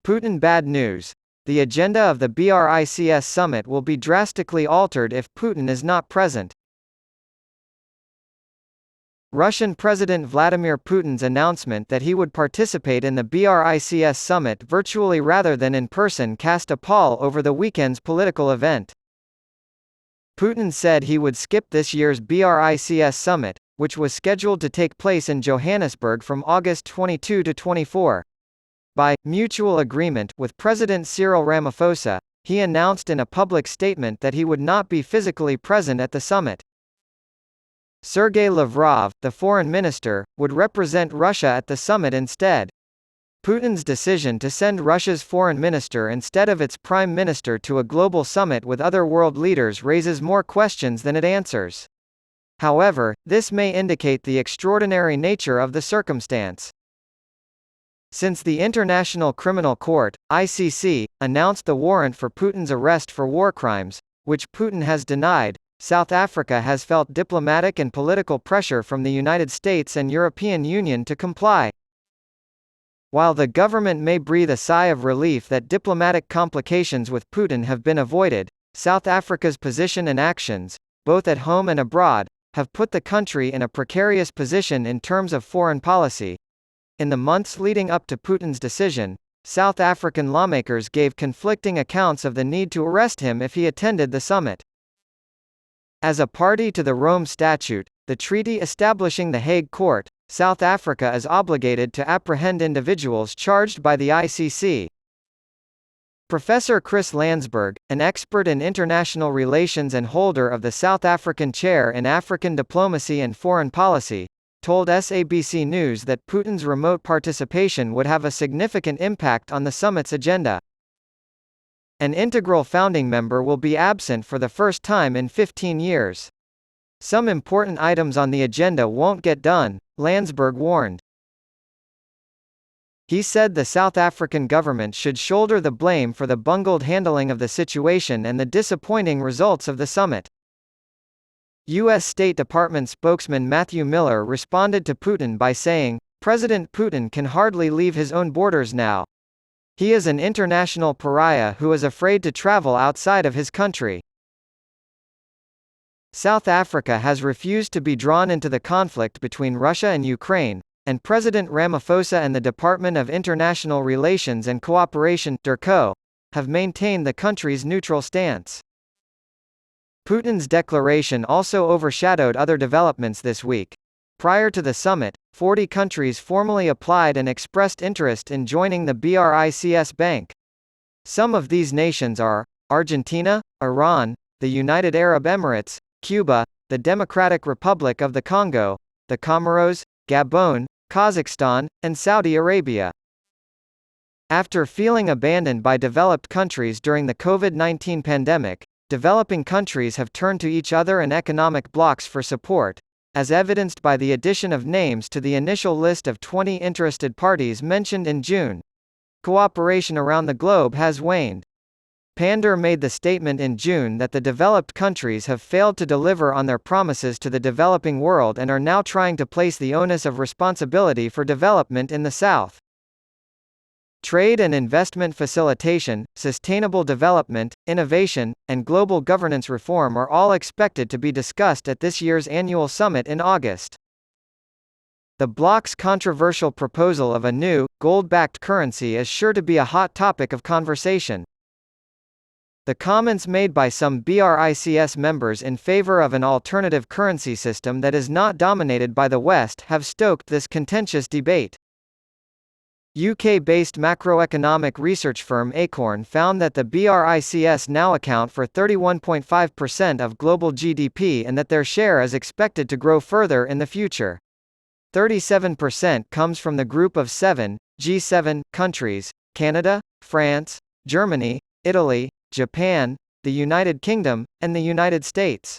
Putin bad news. The agenda of the BRICS summit will be drastically altered if Putin is not present. Russian President Vladimir Putin's announcement that he would participate in the BRICS summit virtually rather than in person cast a pall over the weekend's political event. Putin said he would skip this year's BRICS summit, which was scheduled to take place in Johannesburg from August 22 to 24. By mutual agreement with President Cyril Ramaphosa, he announced in a public statement that he would not be physically present at the summit. Sergei Lavrov, the foreign minister, would represent Russia at the summit instead. Putin's decision to send Russia's foreign minister instead of its prime minister to a global summit with other world leaders raises more questions than it answers. However, this may indicate the extraordinary nature of the circumstance. Since the International Criminal Court, ICC, announced the warrant for Putin's arrest for war crimes, which Putin has denied, South Africa has felt diplomatic and political pressure from the United States and European Union to comply. While the government may breathe a sigh of relief that diplomatic complications with Putin have been avoided, South Africa's position and actions, both at home and abroad, have put the country in a precarious position in terms of foreign policy. In the months leading up to Putin's decision, South African lawmakers gave conflicting accounts of the need to arrest him if he attended the summit. As a party to the Rome Statute, the treaty establishing the Hague Court, South Africa is obligated to apprehend individuals charged by the ICC. Professor Chris Landsberg, an expert in international relations and holder of the South African Chair in African Diplomacy and Foreign Policy, told SABC News that Putin's remote participation would have a significant impact on the summit's agenda. An integral founding member will be absent for the first time in 15 years. Some important items on the agenda won't get done, Landsberg warned. He said the South African government should shoulder the blame for the bungled handling of the situation and the disappointing results of the summit. U.S. State Department spokesman Matthew Miller responded to Putin by saying, "President Putin can hardly leave his own borders now. He is an international pariah who is afraid to travel outside of his country." South Africa has refused to be drawn into the conflict between Russia and Ukraine, and President Ramaphosa and the Department of International Relations and Cooperation (DIRCO) have maintained the country's neutral stance. Putin's declaration also overshadowed other developments this week. Prior to the summit, 40 countries formally applied and expressed interest in joining the BRICS Bank. Some of these nations are Argentina, Iran, the United Arab Emirates, Cuba, the Democratic Republic of the Congo, the Comoros, Gabon, Kazakhstan, and Saudi Arabia. After feeling abandoned by developed countries during the COVID-19 pandemic, developing countries have turned to each other and economic blocs for support, as evidenced by the addition of names to the initial list of 20 interested parties mentioned in June. Cooperation around the globe has waned. Pandor made the statement in June that the developed countries have failed to deliver on their promises to the developing world and are now trying to place the onus of responsibility for development in the South. Trade and investment facilitation, sustainable development, innovation, and global governance reform are all expected to be discussed at this year's annual summit in August. The bloc's controversial proposal of a new, gold-backed currency is sure to be a hot topic of conversation. The comments made by some BRICS members in favor of an alternative currency system that is not dominated by the West have stoked this contentious debate. UK-based macroeconomic research firm Acorn found that the BRICS now account for 31.5% of global GDP and that their share is expected to grow further in the future. 37% comes from the Group of Seven, G7, countries: Canada, France, Germany, Italy, Japan, the United Kingdom, and the United States.